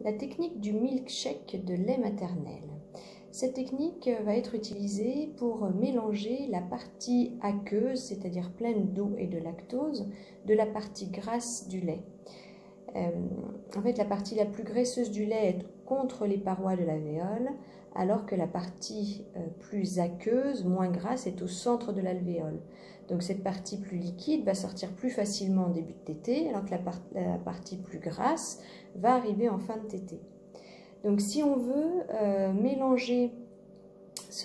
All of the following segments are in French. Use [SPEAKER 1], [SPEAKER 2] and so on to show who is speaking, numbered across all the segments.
[SPEAKER 1] la technique du milkshake de lait maternel. Cette technique va être utilisée pour mélanger la partie aqueuse, c'est-à-dire pleine d'eau et de lactose, de la partie grasse du lait. En fait, la partie la plus graisseuse du lait est contre les parois de l'alvéole, alors que la partie plus aqueuse, moins grasse, est au centre de l'alvéole. Donc cette partie plus liquide va sortir plus facilement en début de tétée, alors que la partie plus grasse va arriver en fin de tétée. Donc si on veut mélanger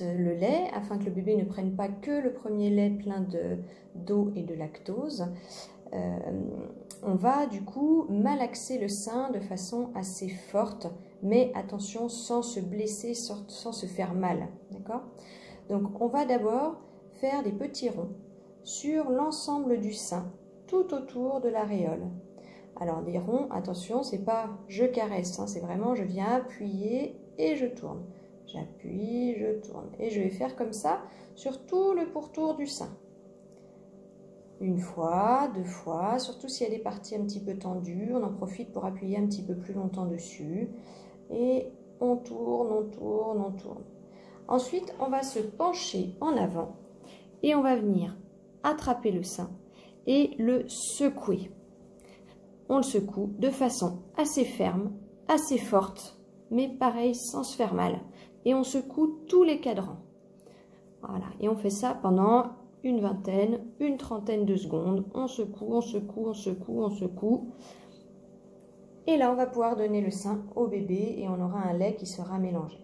[SPEAKER 1] le lait, afin que le bébé ne prenne pas que le premier lait plein d'eau et de lactose, on va du coup malaxer le sein de façon assez forte, mais attention, sans se blesser, sans se faire mal, d'accord? Donc on va d'abord faire des petits ronds sur l'ensemble du sein, tout autour de l'aréole. Alors des ronds, attention, c'est pas je caresse, hein, c'est vraiment je viens appuyer et je tourne. J'appuie, je tourne. Et je vais faire comme ça sur tout le pourtour du sein. Une fois, deux fois, surtout s'il y a des parties un petit peu tendues, on en profite pour appuyer un petit peu plus longtemps dessus. Et on tourne, on tourne, on tourne. Ensuite, on va se pencher en avant et on va venir attraper le sein et le secouer. On le secoue de façon assez ferme, assez forte, mais pareil, sans se faire mal. Et on secoue tous les cadrans. Voilà, et on fait ça pendant une vingtaine, une trentaine de secondes. On secoue, on secoue, on secoue, on secoue. Et là, on va pouvoir donner le sein au bébé et on aura un lait qui sera mélangé.